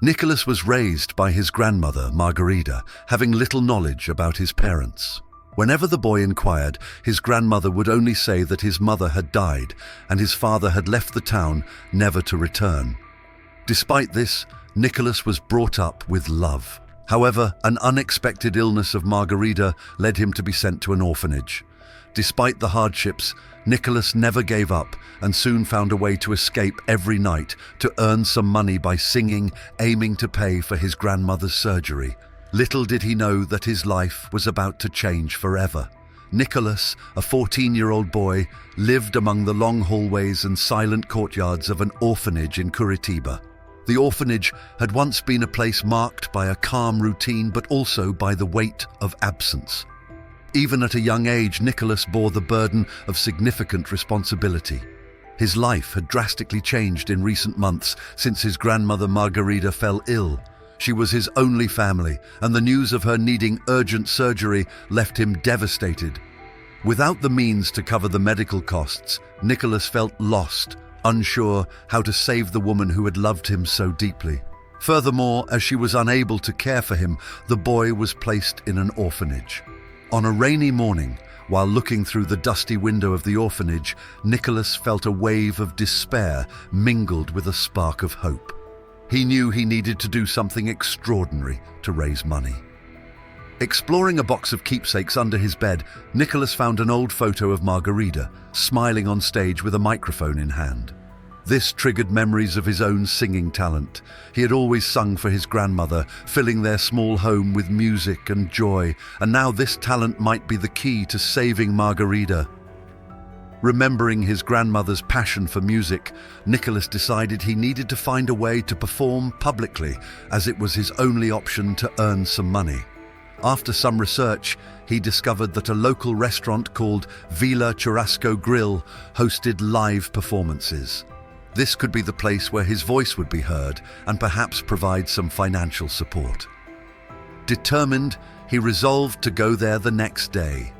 Nicholas was raised by his grandmother, Margarita, having little knowledge about his parents. Whenever the boy inquired, his grandmother would only say that his mother had died and his father had left the town, never to return. Despite this, Nicholas was brought up with love. However, an unexpected illness of Margarita led him to be sent to an orphanage. Despite the hardships, Nicholas never gave up and soon found a way to escape every night to earn some money by singing, aiming to pay for his grandmother's surgery. Little did he know that his life was about to change forever. Nicholas, a 14-year-old boy, lived among the long hallways and silent courtyards of an orphanage in Curitiba. The orphanage had once been a place marked by a calm routine, but also by the weight of absence. Even at a young age, Nicholas bore the burden of significant responsibility. His life had drastically changed in recent months since his grandmother Margarita fell ill. She was his only family, and the news of her needing urgent surgery left him devastated. Without the means to cover the medical costs, Nicholas felt lost, unsure how to save the woman who had loved him so deeply. Furthermore, as she was unable to care for him, the boy was placed in an orphanage. On a rainy morning, while looking through the dusty window of the orphanage, Nicholas felt a wave of despair mingled with a spark of hope. He knew he needed to do something extraordinary to raise money. Exploring a box of keepsakes under his bed, Nicholas found an old photo of Margarita, smiling on stage with a microphone in hand. This triggered memories of his own singing talent. He had always sung for his grandmother, filling their small home with music and joy, and now this talent might be the key to saving Margarita. Remembering his grandmother's passion for music, Nicholas decided he needed to find a way to perform publicly, as it was his only option to earn some money. After some research, he discovered that a local restaurant called Villa Churrasco Grill hosted live performances. This could be the place where his voice would be heard and perhaps provide some financial support. Determined, he resolved to go there the next day.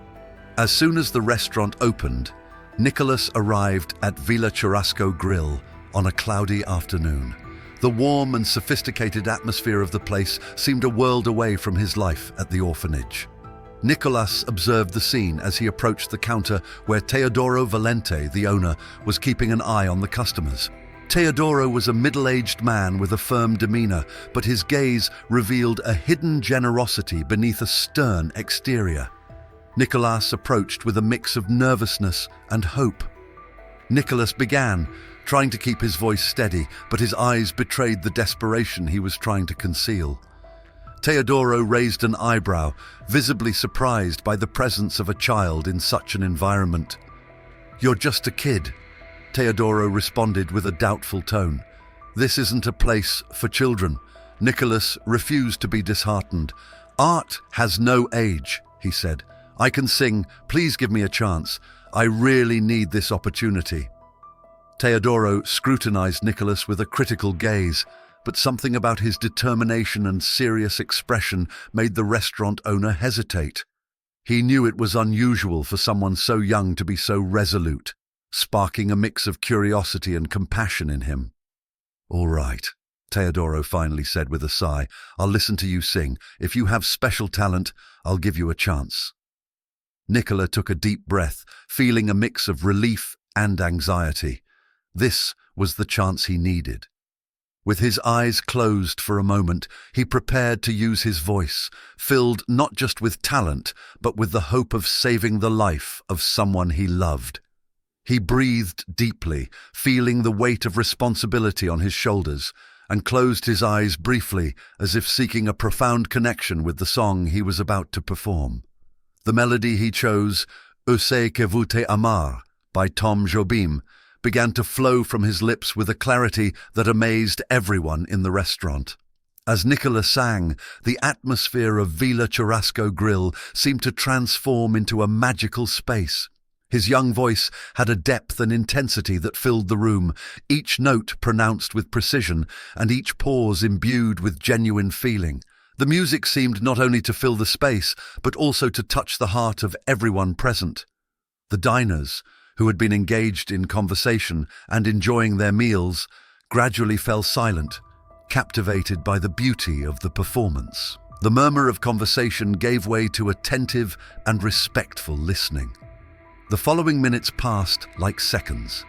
As soon as the restaurant opened, Nicholas arrived at Villa Churrasco Grill on a cloudy afternoon. The warm and sophisticated atmosphere of the place seemed a world away from his life at the orphanage. Nicholas observed the scene as he approached the counter where Teodoro Valente, the owner, was keeping an eye on the customers. Teodoro was a middle-aged man with a firm demeanor, but his gaze revealed a hidden generosity beneath a stern exterior. Nicholas approached with a mix of nervousness and hope. Nicholas began, trying to keep his voice steady, but his eyes betrayed the desperation he was trying to conceal. Teodoro raised an eyebrow, visibly surprised by the presence of a child in such an environment. "You're just a kid," Teodoro responded with a doubtful tone. "This isn't a place for children." Nicholas refused to be disheartened. "Art has no age," he said. "I can sing. Please give me a chance. I really need this opportunity." Teodoro scrutinized Nicholas with a critical gaze, but something about his determination and serious expression made the restaurant owner hesitate. He knew it was unusual for someone so young to be so resolute, sparking a mix of curiosity and compassion in him. "All right," Teodoro finally said with a sigh. "I'll listen to you sing. If you have special talent, I'll give you a chance." Nicola took a deep breath, feeling a mix of relief and anxiety. This was the chance he needed. With his eyes closed for a moment, he prepared to use his voice, filled not just with talent, but with the hope of saving the life of someone he loved. He breathed deeply, feeling the weight of responsibility on his shoulders, and closed his eyes briefly, as if seeking a profound connection with the song he was about to perform. The melody he chose, "Je sais que vous t'aimez" by Tom Jobim, began to flow from his lips with a clarity that amazed everyone in the restaurant. As Nicola sang, the atmosphere of Villa Churrasco Grill seemed to transform into a magical space. His young voice had a depth and intensity that filled the room, each note pronounced with precision and each pause imbued with genuine feeling. The music seemed not only to fill the space, but also to touch the heart of everyone present. The diners, who had been engaged in conversation and enjoying their meals, gradually fell silent, captivated by the beauty of the performance. The murmur of conversation gave way to attentive and respectful listening. The following minutes passed like seconds.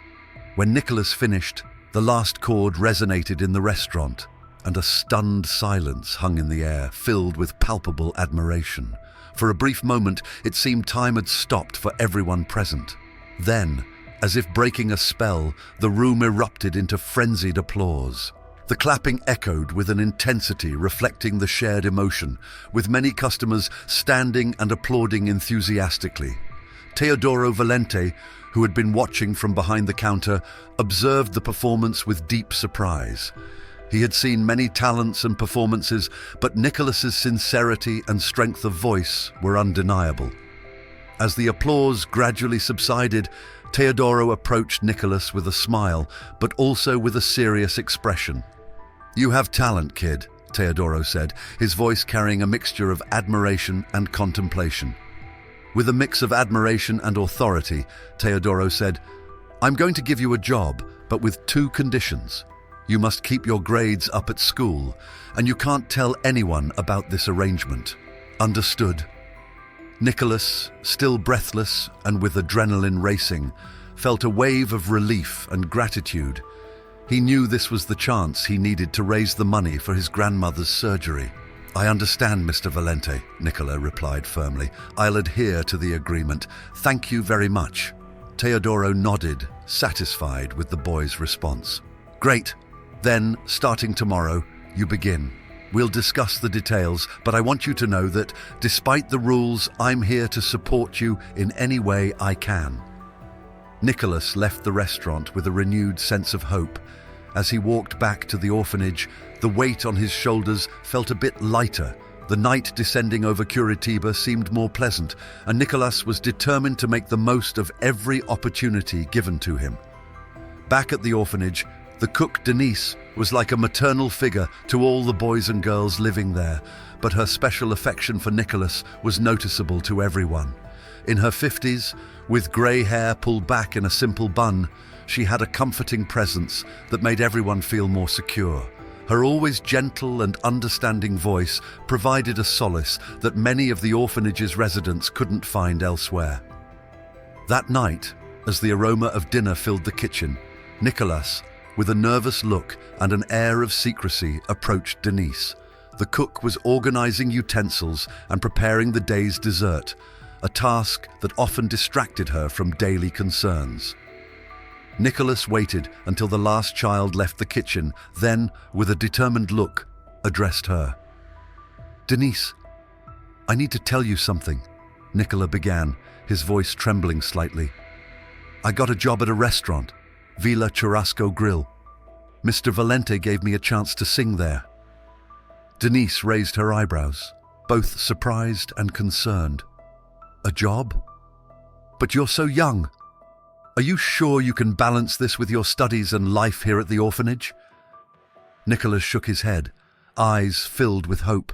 When Nicholas finished, the last chord resonated in the restaurant, and a stunned silence hung in the air, filled with palpable admiration. For a brief moment, it seemed time had stopped for everyone present. Then, as if breaking a spell, the room erupted into frenzied applause. The clapping echoed with an intensity reflecting the shared emotion, with many customers standing and applauding enthusiastically. Teodoro Valente, who had been watching from behind the counter, observed the performance with deep surprise. He had seen many talents and performances, but Nicholas's sincerity and strength of voice were undeniable. As the applause gradually subsided, Teodoro approached Nicholas with a smile, but also with a serious expression. "You have talent, kid," Teodoro said, his voice carrying a mixture of admiration and contemplation. With a mix of admiration and authority, Teodoro said, "I'm going to give you a job, but with two conditions. You must keep your grades up at school, and you can't tell anyone about this arrangement. Understood?" Nicholas, still breathless and with adrenaline racing, felt a wave of relief and gratitude. He knew this was the chance he needed to raise the money for his grandmother's surgery. "I understand, Mr. Valente," Nicola replied firmly. "I'll adhere to the agreement. Thank you very much." Teodoro nodded, satisfied with the boy's response. "Great. Then, starting tomorrow, you begin. We'll discuss the details, but I want you to know that, despite the rules, I'm here to support you in any way I can." Nicholas left the restaurant with a renewed sense of hope. As he walked back to the orphanage, the weight on his shoulders felt a bit lighter. The night descending over Curitiba seemed more pleasant, and Nicholas was determined to make the most of every opportunity given to him. Back at the orphanage, the cook Denise was like a maternal figure to all the boys and girls living there, but her special affection for Nicholas was noticeable to everyone. In her 50s, with grey hair pulled back in a simple bun, she had a comforting presence that made everyone feel more secure. Her always gentle and understanding voice provided a solace that many of the orphanage's residents couldn't find elsewhere. That night, as the aroma of dinner filled the kitchen, Nicholas, with a nervous look and an air of secrecy, approached Denise. The cook was organizing utensils and preparing the day's dessert, a task that often distracted her from daily concerns. Nicholas waited until the last child left the kitchen, then, with a determined look, addressed her. "Denise, I need to tell you something," Nicola began, his voice trembling slightly. "I got a job at a restaurant, Villa Churrasco Grill. Mr. Valente gave me a chance to sing there." Denise raised her eyebrows, both surprised and concerned. "A job? But you're so young. Are you sure you can balance this with your studies and life here at the orphanage?" Nicholas shook his head, eyes filled with hope.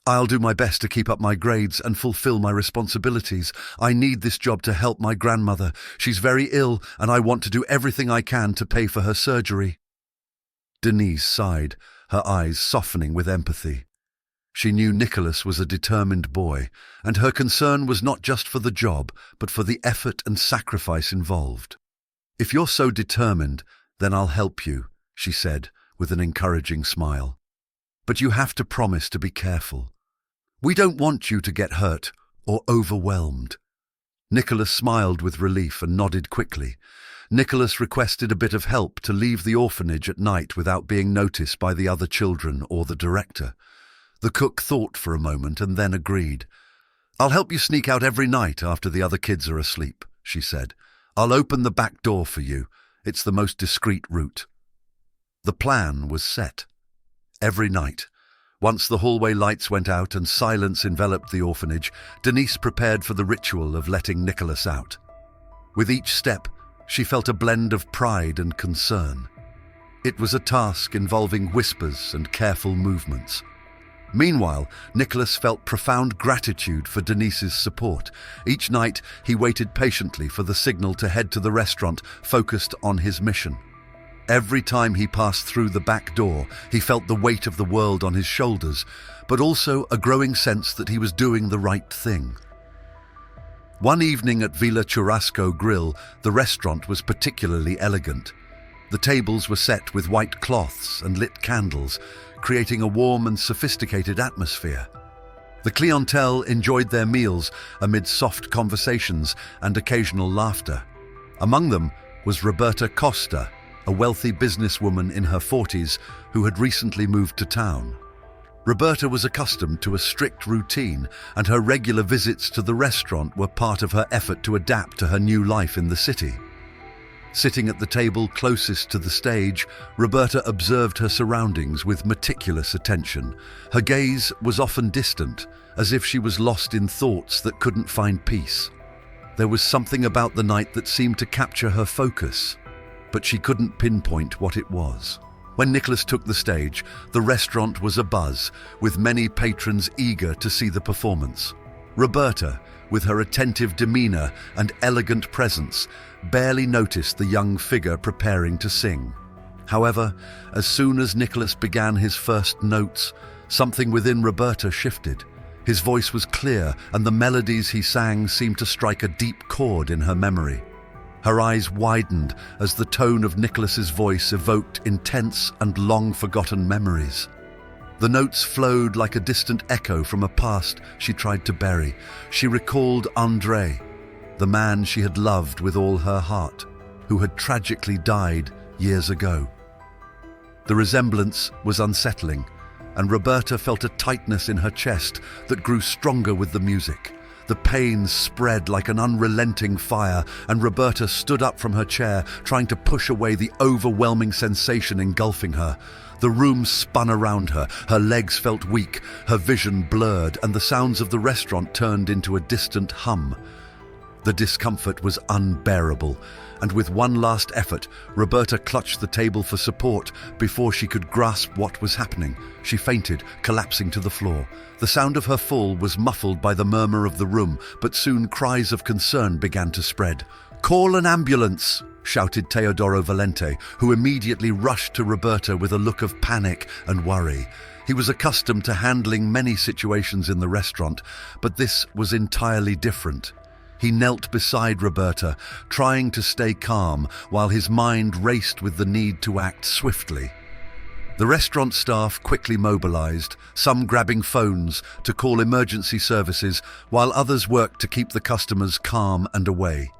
"I'll do my best to keep up my grades and fulfill my responsibilities. I need this job to help my grandmother. She's very ill, and I want to do everything I can to pay for her surgery." Denise sighed, her eyes softening with empathy. She knew Nicholas was a determined boy, and her concern was not just for the job, but for the effort and sacrifice involved. "If you're so determined, then I'll help you," she said, with an encouraging smile. "But you have to promise to be careful. We don't want you to get hurt or overwhelmed." Nicholas smiled with relief and nodded quickly. Nicholas requested a bit of help to leave the orphanage at night without being noticed by the other children or the director. The cook thought for a moment and then agreed. "I'll help you sneak out every night after the other kids are asleep," she said. "I'll open the back door for you. It's the most discreet route." The plan was set. Every night, once the hallway lights went out and silence enveloped the orphanage, Denise prepared for the ritual of letting Nicholas out. With each step, she felt a blend of pride and concern. It was a task involving whispers and careful movements. Meanwhile, Nicholas felt profound gratitude for Denise's support. Each night, he waited patiently for the signal to head to the restaurant, focused on his mission. Every time he passed through the back door, he felt the weight of the world on his shoulders, but also a growing sense that he was doing the right thing. One evening at Villa Churrasco Grill, the restaurant was particularly elegant. The tables were set with white cloths and lit candles, creating a warm and sophisticated atmosphere. The clientele enjoyed their meals amid soft conversations and occasional laughter. Among them was Roberta Costa, a wealthy businesswoman in her 40s who had recently moved to town. Roberta was accustomed to a strict routine, and her regular visits to the restaurant were part of her effort to adapt to her new life in the city. Sitting at the table closest to the stage, Roberta observed her surroundings with meticulous attention. Her gaze was often distant, as if she was lost in thoughts that couldn't find peace. There was something about the night that seemed to capture her focus, but she couldn't pinpoint what it was. When Nicholas took the stage, the restaurant was abuzz, with many patrons eager to see the performance. Roberta, with her attentive demeanor and elegant presence, barely noticed the young figure preparing to sing. However, as soon as Nicholas began his first notes, something within Roberta shifted. His voice was clear, and the melodies he sang seemed to strike a deep chord in her memory. Her eyes widened as the tone of Nicholas's voice evoked intense and long-forgotten memories. The notes flowed like a distant echo from a past she tried to bury. She recalled André, the man she had loved with all her heart, who had tragically died years ago. The resemblance was unsettling, and Roberta felt a tightness in her chest that grew stronger with the music. The pain spread like an unrelenting fire, and Roberta stood up from her chair, trying to push away the overwhelming sensation engulfing her. The room spun around her, her legs felt weak, her vision blurred, and the sounds of the restaurant turned into a distant hum. The discomfort was unbearable, and with one last effort, Roberta clutched the table for support before she could grasp what was happening. She fainted, collapsing to the floor. The sound of her fall was muffled by the murmur of the room, but soon cries of concern began to spread. "Call an ambulance!" shouted Teodoro Valente, who immediately rushed to Roberta with a look of panic and worry. He was accustomed to handling many situations in the restaurant, but this was entirely different. He knelt beside Roberta, trying to stay calm while his mind raced with the need to act swiftly. The restaurant staff quickly mobilized, some grabbing phones to call emergency services, while others worked to keep the customers calm and away.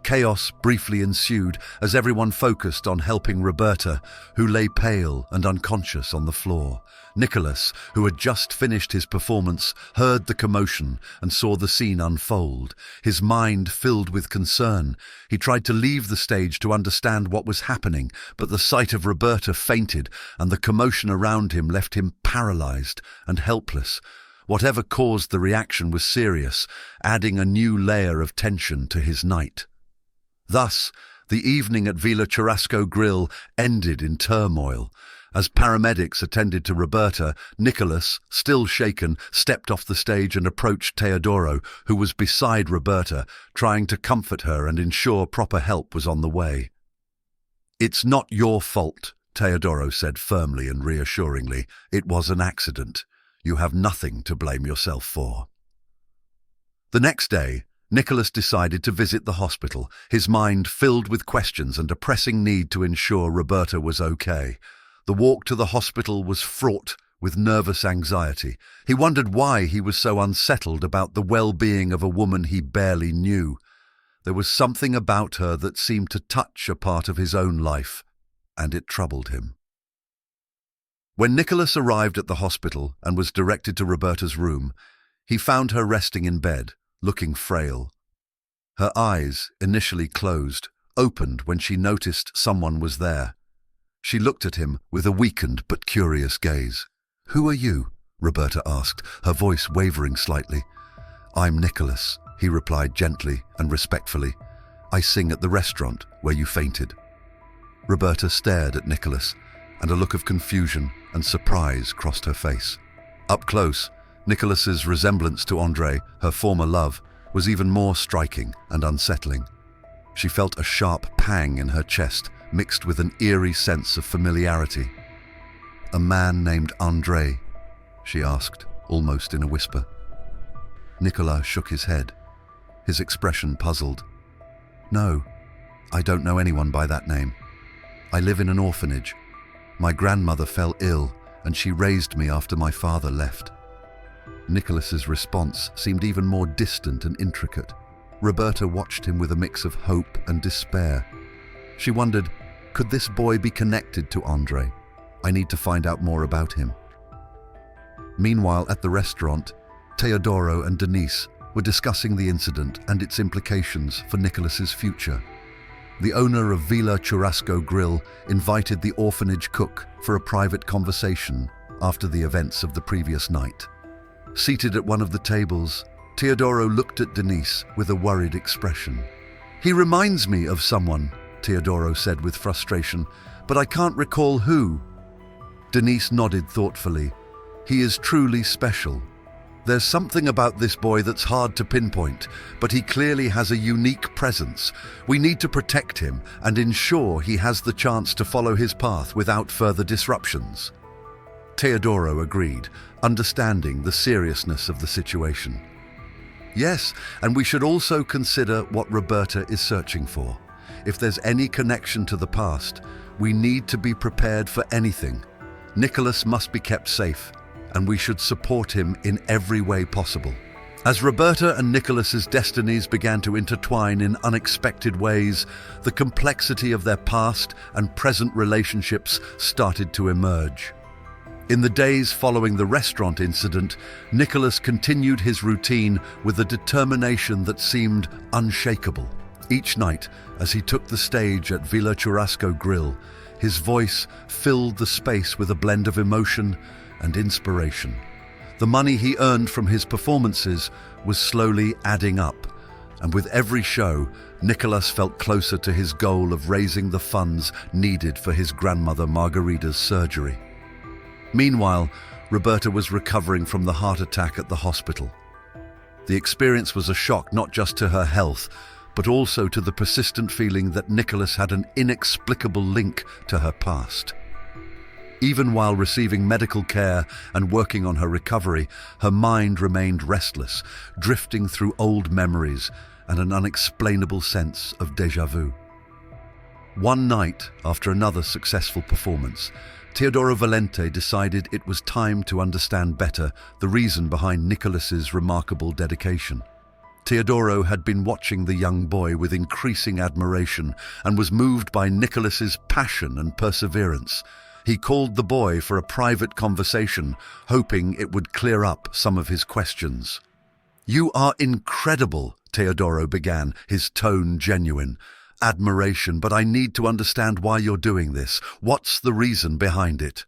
Chaos briefly ensued as everyone focused on helping Roberta, who lay pale and unconscious on the floor. Nicholas, who had just finished his performance, heard the commotion and saw the scene unfold. His mind filled with concern. He tried to leave the stage to understand what was happening, but the sight of Roberta fainted, and the commotion around him left him paralyzed and helpless. Whatever caused the reaction was serious, adding a new layer of tension to his night. Thus, the evening at Villa Churrasco Grill ended in turmoil. As paramedics attended to Roberta, Nicholas, still shaken, stepped off the stage and approached Teodoro, who was beside Roberta, trying to comfort her and ensure proper help was on the way. "It's not your fault," Teodoro said firmly and reassuringly. "It was an accident. You have nothing to blame yourself for." The next day, Nicholas decided to visit the hospital, his mind filled with questions and a pressing need to ensure Roberta was okay. The walk to the hospital was fraught with nervous anxiety. He wondered why he was so unsettled about the well-being of a woman he barely knew. There was something about her that seemed to touch a part of his own life, and it troubled him. When Nicholas arrived at the hospital and was directed to Roberta's room, he found her resting in bed, looking frail. Her eyes, initially closed, opened when she noticed someone was there. She looked at him with a weakened but curious gaze. "Who are you?" Roberta asked, her voice wavering slightly. "I'm Nicholas," he replied gently and respectfully. "I sing at the restaurant where you fainted." Roberta stared at Nicholas, and a look of confusion and surprise crossed her face. Up close, Nicholas's resemblance to André, her former love, was even more striking and unsettling. She felt a sharp pang in her chest mixed with an eerie sense of familiarity. "A man named André?" she asked, almost in a whisper. Nicolas shook his head, his expression puzzled. "No, I don't know anyone by that name. I live in an orphanage. My grandmother fell ill, and she raised me after my father left." Nicholas's response seemed even more distant and intricate. Roberta watched him with a mix of hope and despair. She wondered, could this boy be connected to André? I need to find out more about him. Meanwhile, at the restaurant, Teodoro and Denise were discussing the incident and its implications for Nicholas's future. The owner of Villa Churrasco Grill invited the orphanage cook for a private conversation after the events of the previous night. Seated at one of the tables, Teodoro looked at Denise with a worried expression. "He reminds me of someone," Teodoro said with frustration, "but I can't recall who." Denise nodded thoughtfully. "He is truly special. There's something about this boy that's hard to pinpoint, but he clearly has a unique presence. We need to protect him and ensure he has the chance to follow his path without further disruptions." Teodoro agreed, understanding the seriousness of the situation. "Yes, and we should also consider what Roberta is searching for. If there's any connection to the past, we need to be prepared for anything. Nicholas must be kept safe, and we should support him in every way possible." As Roberta and Nicholas's destinies began to intertwine in unexpected ways, the complexity of their past and present relationships started to emerge. In the days following the restaurant incident, Nicholas continued his routine with a determination that seemed unshakable. Each night, as he took the stage at Villa Churrasco Grill, his voice filled the space with a blend of emotion and inspiration. The money he earned from his performances was slowly adding up, and with every show, Nicholas felt closer to his goal of raising the funds needed for his grandmother Margarita's surgery. Meanwhile, Roberta was recovering from the heart attack at the hospital. The experience was a shock not just to her health, but also to the persistent feeling that Nicholas had an inexplicable link to her past. Even while receiving medical care and working on her recovery, her mind remained restless, drifting through old memories and an unexplainable sense of déjà vu. One night, after another successful performance, Teodoro Valente decided it was time to understand better the reason behind Nicholas's remarkable dedication. Teodoro had been watching the young boy with increasing admiration and was moved by Nicholas's passion and perseverance. He called the boy for a private conversation, hoping it would clear up some of his questions. "You are incredible," Teodoro began, his tone genuine. "Admiration, but I need to understand why you're doing this. What's the reason behind it?"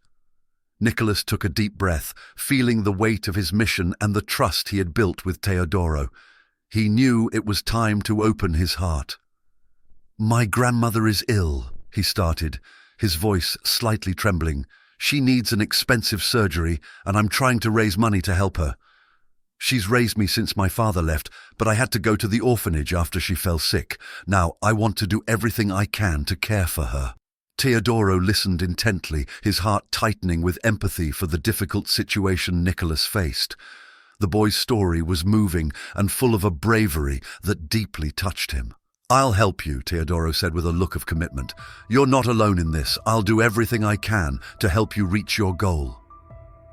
Nicholas took a deep breath, feeling the weight of his mission and the trust he had built with Teodoro. He knew it was time to open his heart. "My grandmother is ill," he started, his voice slightly trembling. "She needs an expensive surgery, and I'm trying to raise money to help her. She's raised me since my father left, but I had to go to the orphanage after she fell sick. Now I want to do everything I can to care for her." Teodoro listened intently, his heart tightening with empathy for the difficult situation Nicholas faced. The boy's story was moving and full of a bravery that deeply touched him. "I'll help you," Teodoro said with a look of commitment. "You're not alone in this. I'll do everything I can to help you reach your goal."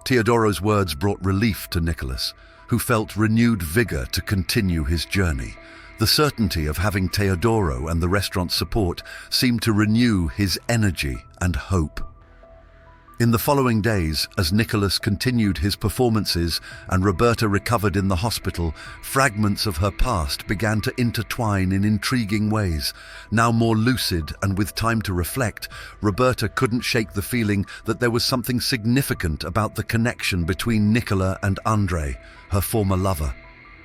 Teodoro's words brought relief to Nicholas, who felt renewed vigor to continue his journey. The certainty of having Teodoro and the restaurant's support seemed to renew his energy and hope. In the following days, as Nicholas continued his performances and Roberta recovered in the hospital, fragments of her past began to intertwine in intriguing ways. Now more lucid and with time to reflect, Roberta couldn't shake the feeling that there was something significant about the connection between Nicola and André, her former lover.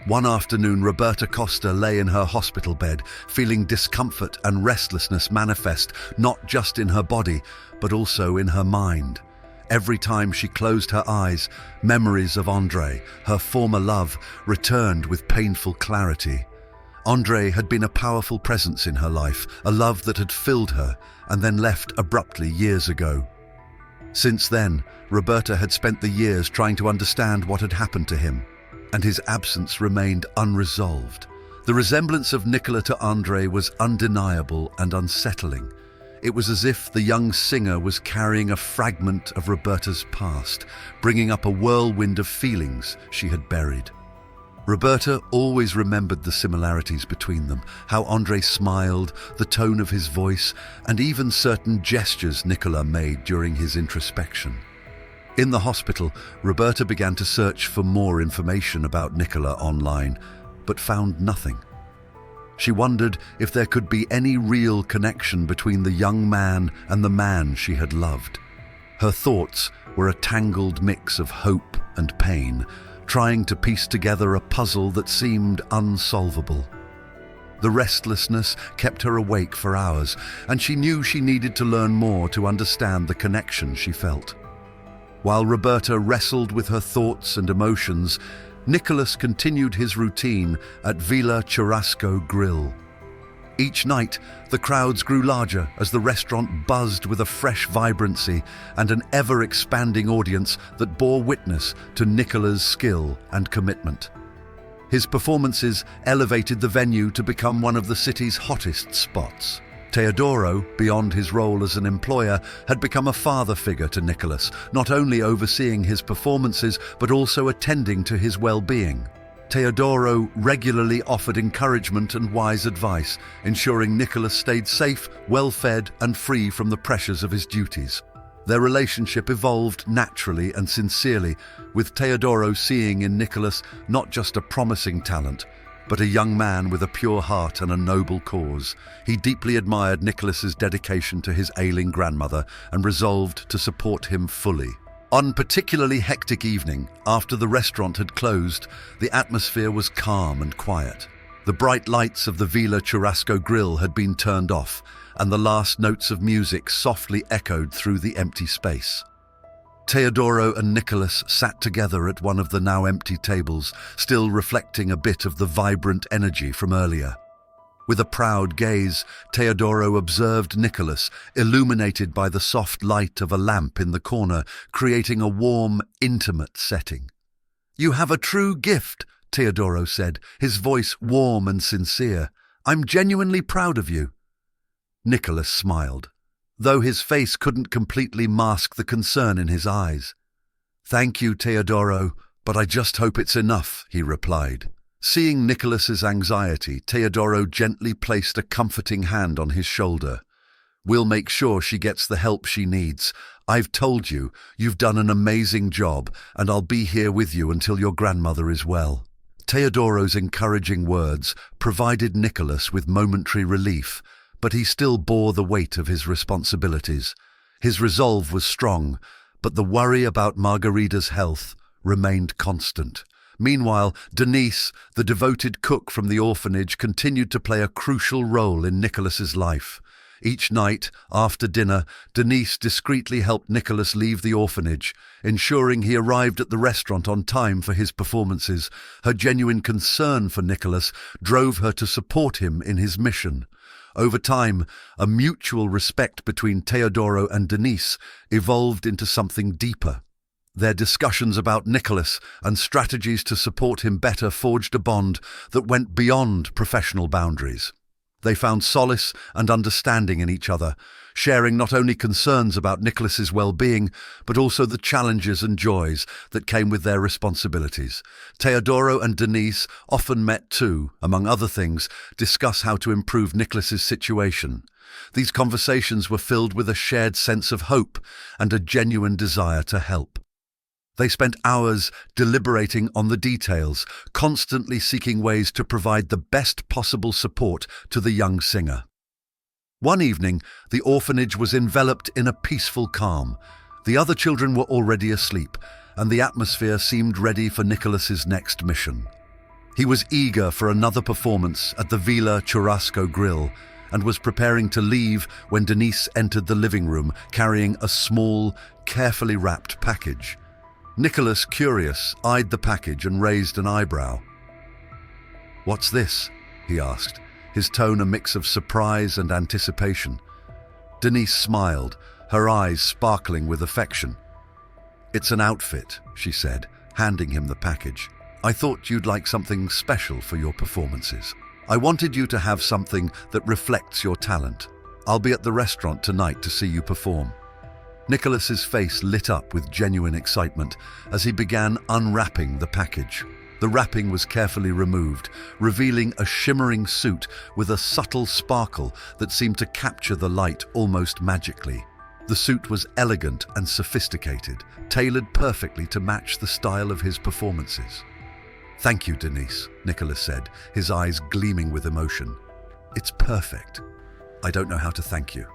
One afternoon, Roberta Costa lay in her hospital bed, feeling discomfort and restlessness manifest not just in her body, but also in her mind. Every time she closed her eyes, memories of André, her former love, returned with painful clarity. Andre had been a powerful presence in her life, a love that had filled her and then left abruptly years ago. Since then, Roberta had spent the years trying to understand what had happened to him, and his absence remained unresolved. The resemblance of Nicola to Andre was undeniable and unsettling. It was as if the young singer was carrying a fragment of Roberta's past, bringing up a whirlwind of feelings she had buried. Roberta always remembered the similarities between them, how Andre smiled, the tone of his voice, and even certain gestures Nicola made during his introspection. In the hospital, Roberta began to search for more information about Nicola online, but found nothing. She wondered if there could be any real connection between the young man and the man she had loved. Her thoughts were a tangled mix of hope and pain, trying to piece together a puzzle that seemed unsolvable. The restlessness kept her awake for hours, and she knew she needed to learn more to understand the connection she felt. While Roberta wrestled with her thoughts and emotions, Nicholas continued his routine at Villa Churrasco Grill. Each night, the crowds grew larger as the restaurant buzzed with a fresh vibrancy and an ever-expanding audience that bore witness to Nicola's skill and commitment. His performances elevated the venue to become one of the city's hottest spots. Teodoro, beyond his role as an employer, had become a father figure to Nicholas, not only overseeing his performances but also attending to his well-being. Teodoro regularly offered encouragement and wise advice, ensuring Nicholas stayed safe, well-fed, and free from the pressures of his duties. Their relationship evolved naturally and sincerely, with Teodoro seeing in Nicholas not just a promising talent, but a young man with a pure heart and a noble cause. He deeply admired Nicholas's dedication to his ailing grandmother and resolved to support him fully. On a particularly hectic evening, after the restaurant had closed, the atmosphere was calm and quiet. The bright lights of the Villa Churrasco Grill had been turned off, and the last notes of music softly echoed through the empty space. Teodoro and Nicholas sat together at one of the now empty tables, still reflecting a bit of the vibrant energy from earlier. With a proud gaze, Teodoro observed Nicholas, illuminated by the soft light of a lamp in the corner, creating a warm, intimate setting. "You have a true gift," Teodoro said, his voice warm and sincere. "I'm genuinely proud of you." Nicholas smiled, though his face couldn't completely mask the concern in his eyes. "Thank you, Teodoro, but I just hope it's enough," he replied. Seeing Nicholas's anxiety, Teodoro gently placed a comforting hand on his shoulder. "We'll make sure she gets the help she needs. I've told you, you've done an amazing job, and I'll be here with you until your grandmother is well." Teodoro's encouraging words provided Nicholas with momentary relief, but he still bore the weight of his responsibilities. His resolve was strong, but the worry about Margarita's health remained constant. Meanwhile, Denise, the devoted cook from the orphanage, continued to play a crucial role in Nicholas's life. Each night, after dinner, Denise discreetly helped Nicholas leave the orphanage, ensuring he arrived at the restaurant on time for his performances. Her genuine concern for Nicholas drove her to support him in his mission. Over time, a mutual respect between Teodoro and Denise evolved into something deeper. Their discussions about Nicholas and strategies to support him better forged a bond that went beyond professional boundaries. They found solace and understanding in each other, sharing not only concerns about Nicholas's well-being, but also the challenges and joys that came with their responsibilities. Teodoro and Denise often met to, among other things, discuss how to improve Nicholas's situation. These conversations were filled with a shared sense of hope and a genuine desire to help. They spent hours deliberating on the details, constantly seeking ways to provide the best possible support to the young singer. One evening, the orphanage was enveloped in a peaceful calm. The other children were already asleep, and the atmosphere seemed ready for Nicholas's next mission. He was eager for another performance at the Villa Churrasco Grill and was preparing to leave when Denise entered the living room carrying a small, carefully wrapped package. Nicholas, curious, eyed the package and raised an eyebrow. "What's this?" he asked, his tone a mix of surprise and anticipation. Denise smiled, her eyes sparkling with affection. "It's an outfit," she said, handing him the package. "I thought you'd like something special for your performances. I wanted you to have something that reflects your talent. I'll be at the restaurant tonight to see you perform." Nicholas's face lit up with genuine excitement as he began unwrapping the package. The wrapping was carefully removed, revealing a shimmering suit with a subtle sparkle that seemed to capture the light almost magically. The suit was elegant and sophisticated, tailored perfectly to match the style of his performances. "Thank you, Denise," Nicholas said, his eyes gleaming with emotion. "It's perfect. I don't know how to thank you."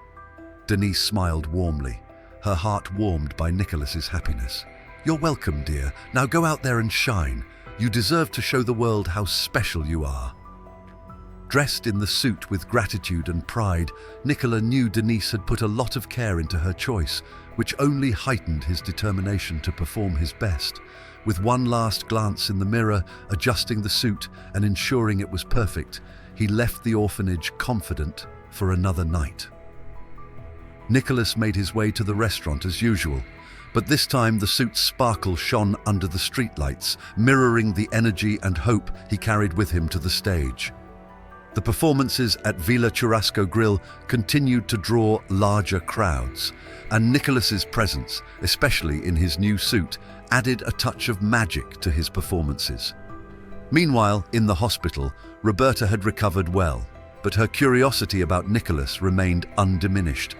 Denise smiled warmly, her heart warmed by Nicholas's happiness. "You're welcome, dear. Now go out there and shine. You deserve to show the world how special you are." Dressed in the suit with gratitude and pride, Nicola knew Denise had put a lot of care into her choice, which only heightened his determination to perform his best. With one last glance in the mirror, adjusting the suit and ensuring it was perfect, he left the orphanage confident for another night. Nicholas made his way to the restaurant as usual, but this time the suit's sparkle shone under the streetlights, mirroring the energy and hope he carried with him to the stage. The performances at Villa Churrasco Grill continued to draw larger crowds, and Nicholas's presence, especially in his new suit, added a touch of magic to his performances. Meanwhile, in the hospital, Roberta had recovered well, but her curiosity about Nicholas remained undiminished.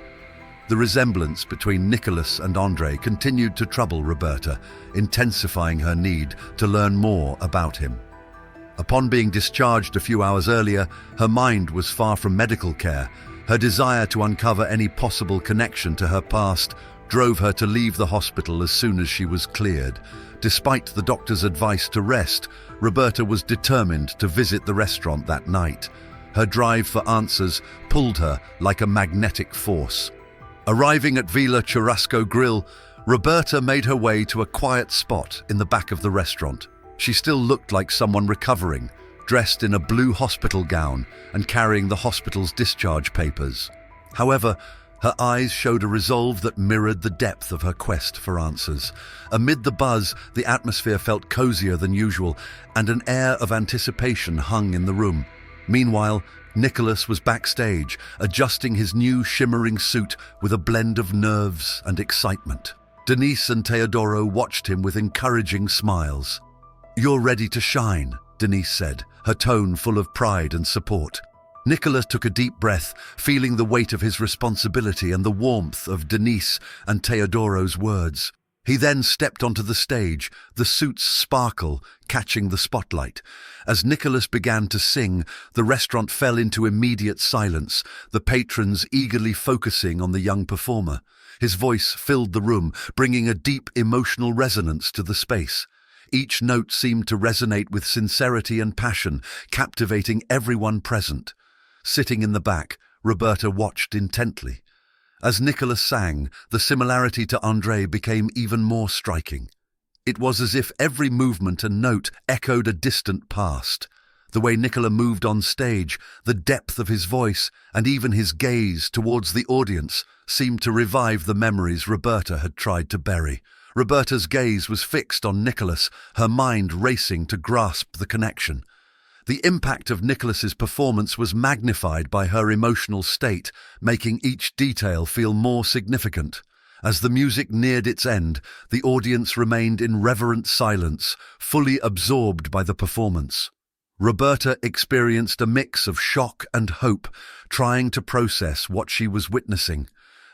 The resemblance between Nicholas and André continued to trouble Roberta, intensifying her need to learn more about him. Upon being discharged a few hours earlier, her mind was far from medical care. Her desire to uncover any possible connection to her past drove her to leave the hospital as soon as she was cleared. Despite the doctor's advice to rest, Roberta was determined to visit the restaurant that night. Her drive for answers pulled her like a magnetic force. Arriving at Villa Churrasco Grill, Roberta made her way to a quiet spot in the back of the restaurant. She still looked like someone recovering, dressed in a blue hospital gown and carrying the hospital's discharge papers. However, her eyes showed a resolve that mirrored the depth of her quest for answers. Amid the buzz, the atmosphere felt cozier than usual, and an air of anticipation hung in the room. Meanwhile, Nicholas was backstage, adjusting his new shimmering suit with a blend of nerves and excitement. Denise and Teodoro watched him with encouraging smiles. "You're ready to shine," Denise said, her tone full of pride and support. Nicholas took a deep breath, feeling the weight of his responsibility and the warmth of Denise and Teodoro's words. He then stepped onto the stage, the suit's sparkle catching the spotlight. As Nicholas began to sing, the restaurant fell into immediate silence, the patrons eagerly focusing on the young performer. His voice filled the room, bringing a deep emotional resonance to the space. Each note seemed to resonate with sincerity and passion, captivating everyone present. Sitting in the back, Roberta watched intently. As Nicholas sang, the similarity to André became even more striking. It was as if every movement and note echoed a distant past. The way Nicola moved on stage, the depth of his voice, and even his gaze towards the audience seemed to revive the memories Roberta had tried to bury. Roberta's gaze was fixed on Nicholas, her mind racing to grasp the connection. The impact of Nicholas's performance was magnified by her emotional state, making each detail feel more significant. As the music neared its end, the audience remained in reverent silence, fully absorbed by the performance. Roberta experienced a mix of shock and hope, trying to process what she was witnessing.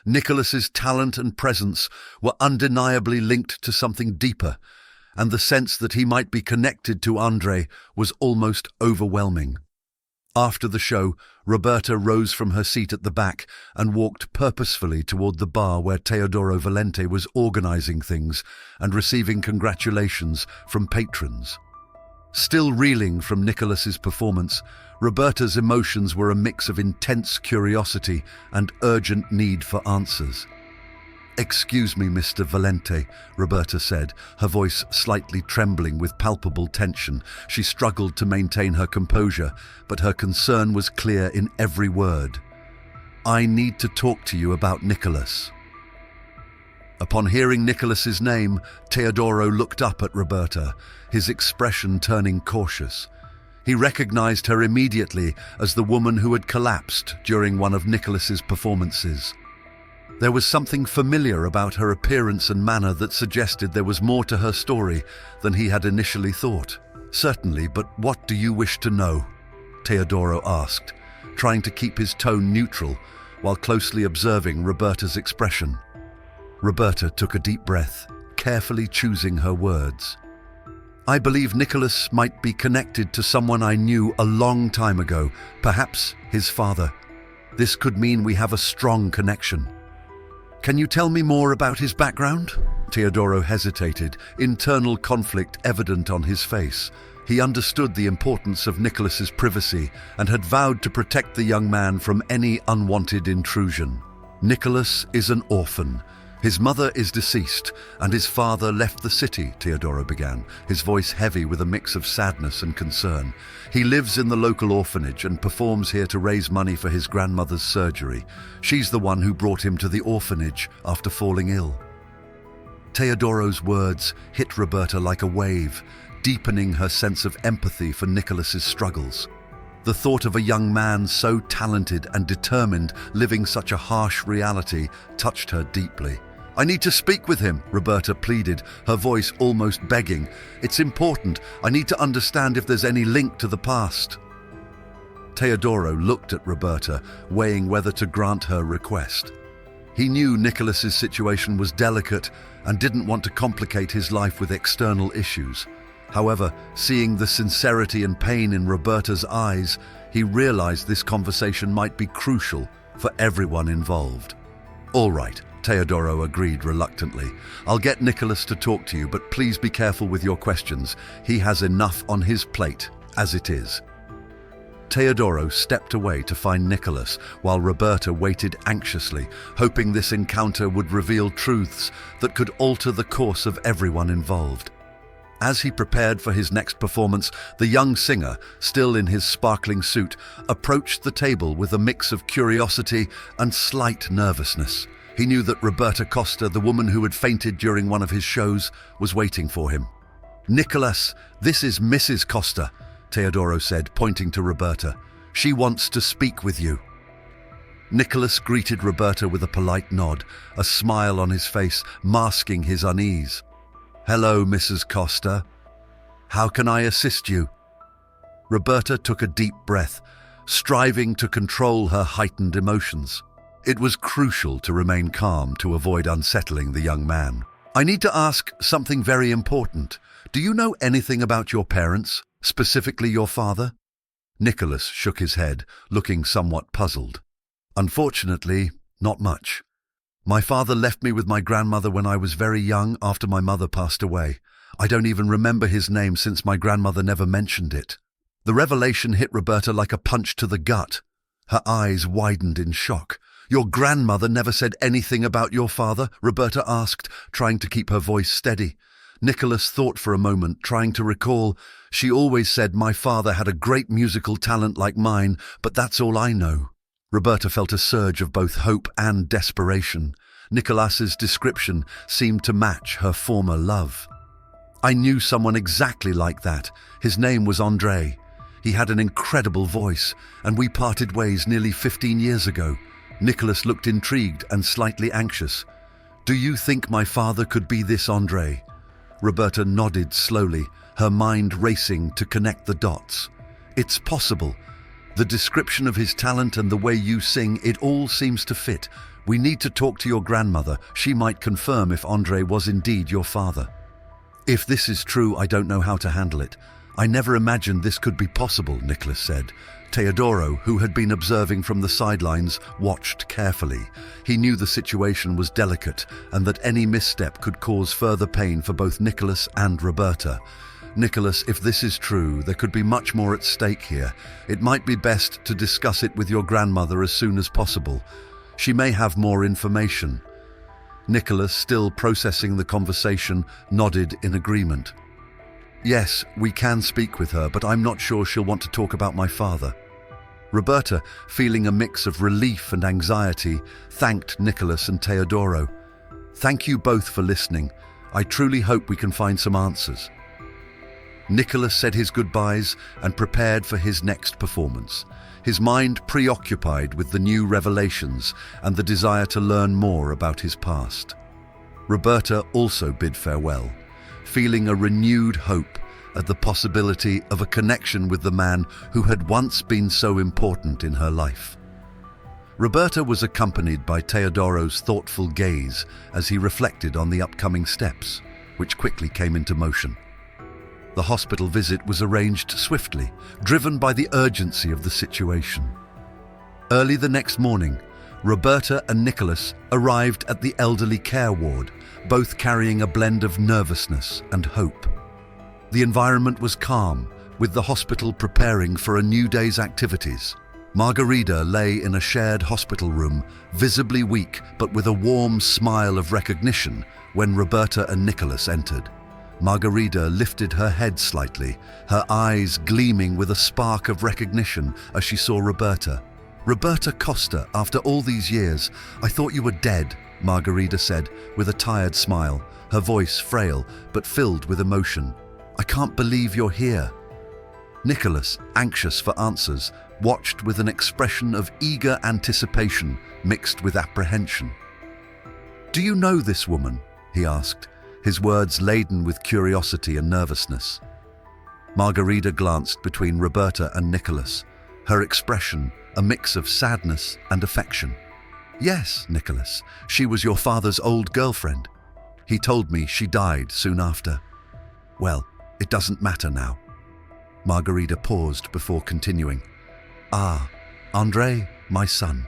Nicholas's talent and presence were undeniably linked to something deeper, and the sense that he might be connected to André was almost overwhelming. After the show, Roberta rose from her seat at the back and walked purposefully toward the bar where Teodoro Valente was organizing things and receiving congratulations from patrons. Still reeling from Nicholas's performance, Roberta's emotions were a mix of intense curiosity and urgent need for answers. "Excuse me, Mr. Valente," Roberta said, her voice slightly trembling with palpable tension. She struggled to maintain her composure, but her concern was clear in every word. "I need to talk to you about Nicholas." Upon hearing Nicholas's name, Teodoro looked up at Roberta, his expression turning cautious. He recognized her immediately as the woman who had collapsed during one of Nicholas's performances. There was something familiar about her appearance and manner that suggested there was more to her story than he had initially thought. "Certainly, but what do you wish to know?" Teodoro asked, trying to keep his tone neutral while closely observing Roberta's expression. Roberta took a deep breath, carefully choosing her words. "I believe Nicholas might be connected to someone I knew a long time ago, perhaps his father. This could mean we have a strong connection." "Can you tell me more about his background?" Teodoro hesitated, internal conflict evident on his face. He understood the importance of Nicholas's privacy and had vowed to protect the young man from any unwanted intrusion. "Nicholas is an orphan. His mother is deceased, and his father left the city," Teodoro began, his voice heavy with a mix of sadness and concern. "He lives in the local orphanage and performs here to raise money for his grandmother's surgery. She's the one who brought him to the orphanage after falling ill." Teodoro's words hit Roberta like a wave, deepening her sense of empathy for Nicholas's struggles. The thought of a young man so talented and determined living such a harsh reality touched her deeply. "I need to speak with him," Roberta pleaded, her voice almost begging. "It's important. I need to understand if there's any link to the past." Teodoro looked at Roberta, weighing whether to grant her request. He knew Nicholas's situation was delicate and didn't want to complicate his life with external issues. However, seeing the sincerity and pain in Roberta's eyes, he realized this conversation might be crucial for everyone involved. "All right," Teodoro agreed reluctantly. "I'll get Nicholas to talk to you, but please be careful with your questions. He has enough on his plate as it is." Teodoro stepped away to find Nicholas, while Roberta waited anxiously, hoping this encounter would reveal truths that could alter the course of everyone involved. As he prepared for his next performance, the young singer, still in his sparkling suit, approached the table with a mix of curiosity and slight nervousness. He knew that Roberta Costa, the woman who had fainted during one of his shows, was waiting for him. "Nicholas, this is Mrs. Costa," Teodoro said, pointing to Roberta. "She wants to speak with you." Nicholas greeted Roberta with a polite nod, a smile on his face masking his unease. "Hello, Mrs. Costa. How can I assist you?" Roberta took a deep breath, striving to control her heightened emotions. It was crucial to remain calm to avoid unsettling the young man. "I need to ask something very important. Do you know anything about your parents, specifically your father?" Nicholas shook his head, looking somewhat puzzled. "Unfortunately, not much. My father left me with my grandmother when I was very young after my mother passed away. I don't even remember his name since my grandmother never mentioned it." The revelation hit Roberta like a punch to the gut. Her eyes widened in shock. "Your grandmother never said anything about your father?" Roberta asked, trying to keep her voice steady. Nicholas thought for a moment, trying to recall. "She always said my father had a great musical talent like mine, but that's all I know." Roberta felt a surge of both hope and desperation. Nicholas's description seemed to match her former love. "I knew someone exactly like that. His name was Andre. He had an incredible voice, and we parted ways nearly 15 years ago." Nicholas looked intrigued and slightly anxious. "Do you think my father could be this Andre?" Roberta nodded slowly, her mind racing to connect the dots. "It's possible. The description of his talent and the way you sing, it all seems to fit. We need to talk to your grandmother. She might confirm if Andre was indeed your father." "If this is true, I don't know how to handle it. I never imagined this could be possible," Nicholas said. Teodoro, who had been observing from the sidelines, watched carefully. He knew the situation was delicate and that any misstep could cause further pain for both Nicholas and Roberta. "Nicholas, if this is true, there could be much more at stake here. It might be best to discuss it with your grandmother as soon as possible. She may have more information." Nicholas, still processing the conversation, nodded in agreement. Yes, we can speak with her, but I'm not sure she'll want to talk about my father. Roberta, feeling a mix of relief and anxiety, thanked Nicholas and Teodoro. Thank you both for listening. I truly hope we can find some answers. Nicholas said his goodbyes and prepared for his next performance, his mind preoccupied with the new revelations and the desire to learn more about his past. Roberta also bid farewell, feeling a renewed hope at the possibility of a connection with the man who had once been so important in her life. Roberta was accompanied by Teodoro's thoughtful gaze as he reflected on the upcoming steps, which quickly came into motion. The hospital visit was arranged swiftly, driven by the urgency of the situation. Early the next morning, Roberta and Nicholas arrived at the elderly care ward, both carrying a blend of nervousness and hope. The environment was calm, with the hospital preparing for a new day's activities. Margarida lay in a shared hospital room, visibly weak but with a warm smile of recognition when Roberta and Nicholas entered. Margarida lifted her head slightly, her eyes gleaming with a spark of recognition as she saw Roberta. "Roberta Costa, after all these years, I thought you were dead," Margarida said with a tired smile, her voice frail but filled with emotion. "I can't believe you're here." Nicholas, anxious for answers, watched with an expression of eager anticipation mixed with apprehension. "Do you know this woman?" he asked, his words laden with curiosity and nervousness. Margarida glanced between Roberta and Nicholas, her expression a mix of sadness and affection. "Yes, Nicholas, she was your father's old girlfriend. He told me she died soon after." "Well, it doesn't matter now." Margarida paused before continuing. "Ah, André, my son.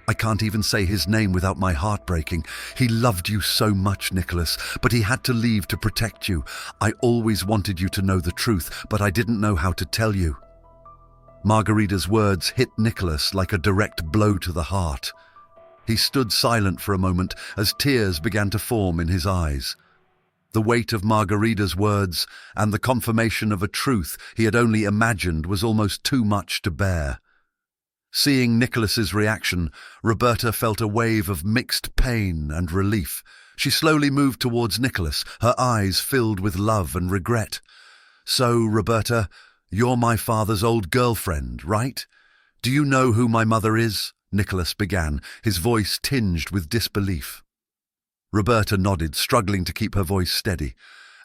I can't even say his name without my heart breaking. He loved you so much, Nicholas, but he had to leave to protect you. I always wanted you to know the truth, but I didn't know how to tell you." Margarida's words hit Nicholas like a direct blow to the heart. He stood silent for a moment as tears began to form in his eyes. The weight of Margarida's words and the confirmation of a truth he had only imagined was almost too much to bear. Seeing Nicholas's reaction, Roberta felt a wave of mixed pain and relief. She slowly moved towards Nicholas, her eyes filled with love and regret. "So, Roberta, you're my father's old girlfriend, right? Do you know who my mother is?" Nicholas began, his voice tinged with disbelief. Roberta nodded, struggling to keep her voice steady.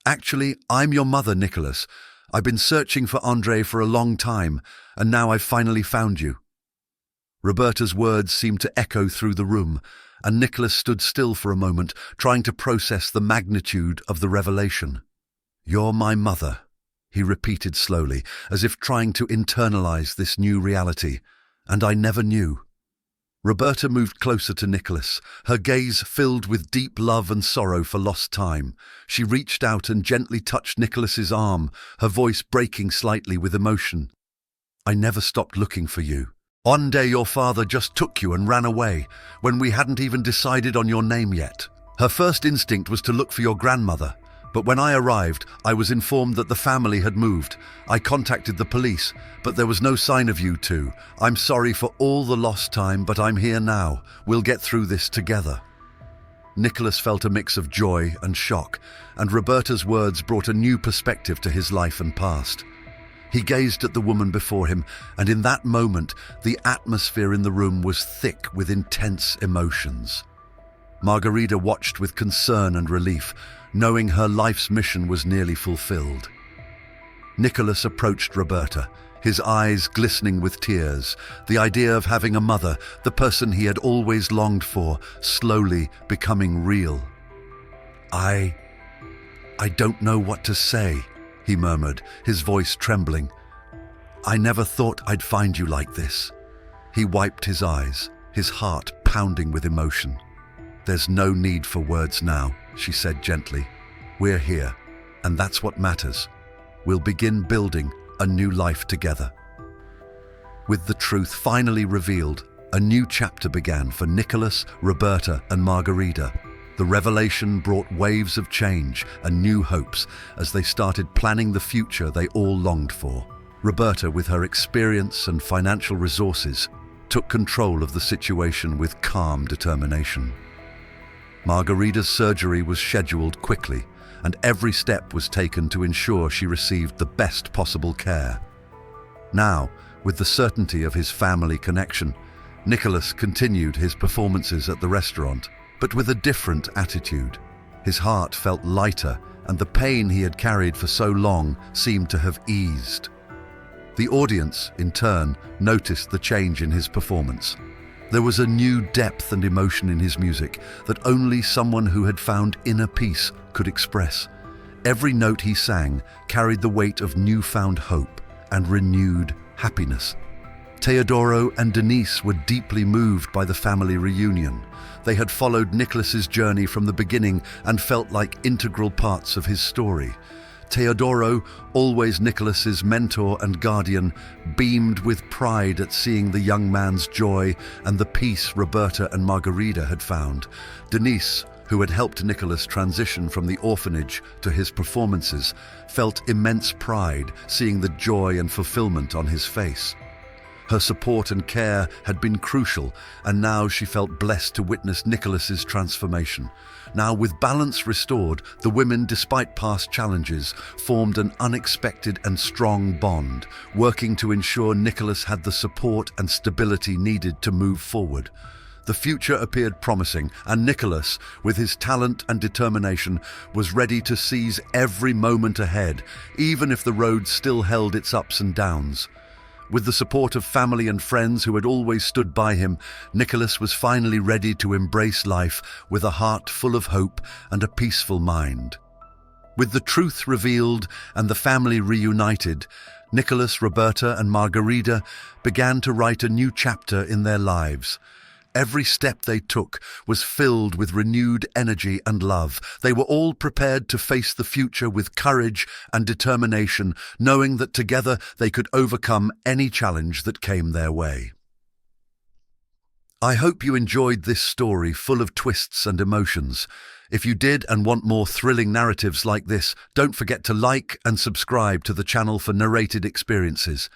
"Actually, I'm your mother, Nicholas. I've been searching for André for a long time, and now I've finally found you." Roberta's words seemed to echo through the room, and Nicholas stood still for a moment, trying to process the magnitude of the revelation. "You're my mother," he repeated slowly, as if trying to internalize this new reality, "and I never knew." Roberta moved closer to Nicholas, her gaze filled with deep love and sorrow for lost time. She reached out and gently touched Nicholas's arm, her voice breaking slightly with emotion. "I never stopped looking for you. One day your father just took you and ran away, when we hadn't even decided on your name yet. Her first instinct was to look for your grandmother, but when I arrived, I was informed that the family had moved. I contacted the police, but there was no sign of you two. I'm sorry for all the lost time, but I'm here now. We'll get through this together." Nicholas felt a mix of joy and shock, and Roberta's words brought a new perspective to his life and past. He gazed at the woman before him, and in that moment, the atmosphere in the room was thick with intense emotions. Margarida watched with concern and relief, knowing her life's mission was nearly fulfilled. Nicholas approached Roberta, his eyes glistening with tears. The idea of having a mother, the person he had always longed for, slowly becoming real. I don't know what to say," he murmured, his voice trembling. "I never thought I'd find you like this." He wiped his eyes, his heart pounding with emotion. "There's no need for words now," she said gently. "We're here, and that's what matters. We'll begin building a new life together." With the truth finally revealed, a new chapter began for Nicholas, Roberta, and Margarida. The revelation brought waves of change and new hopes as they started planning the future they all longed for. Roberta, with her experience and financial resources, took control of the situation with calm determination. Margarita's surgery was scheduled quickly, and every step was taken to ensure she received the best possible care. Now, with the certainty of his family connection, Nicholas continued his performances at the restaurant, but with a different attitude. His heart felt lighter, and the pain he had carried for so long seemed to have eased. The audience, in turn, noticed the change in his performance. There was a new depth and emotion in his music that only someone who had found inner peace could express. Every note he sang carried the weight of newfound hope and renewed happiness. Teodoro and Denise were deeply moved by the family reunion. They had followed Nicholas's journey from the beginning and felt like integral parts of his story. Teodoro, always Nicholas's mentor and guardian, beamed with pride at seeing the young man's joy and the peace Roberta and Margarita had found. Denise, who had helped Nicholas transition from the orphanage to his performances, felt immense pride seeing the joy and fulfillment on his face. Her support and care had been crucial, and now she felt blessed to witness Nicholas's transformation. Now, with balance restored, the women, despite past challenges, formed an unexpected and strong bond, working to ensure Nicholas had the support and stability needed to move forward. The future appeared promising, and Nicholas, with his talent and determination, was ready to seize every moment ahead, even if the road still held its ups and downs. With the support of family and friends who had always stood by him, Nicholas was finally ready to embrace life with a heart full of hope and a peaceful mind. With the truth revealed and the family reunited, Nicholas, Roberta, and Margarita began to write a new chapter in their lives. Every step they took was filled with renewed energy and love. They were all prepared to face the future with courage and determination, knowing that together they could overcome any challenge that came their way. I hope you enjoyed this story full of twists and emotions. If you did and want more thrilling narratives like this, don't forget to like and subscribe to the channel for narrated experiences.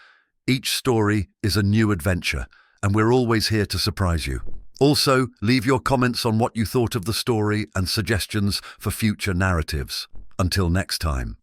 Each story is a new adventure, and we're always here to surprise you. Also, leave your comments on what you thought of the story and suggestions for future narratives. Until next time.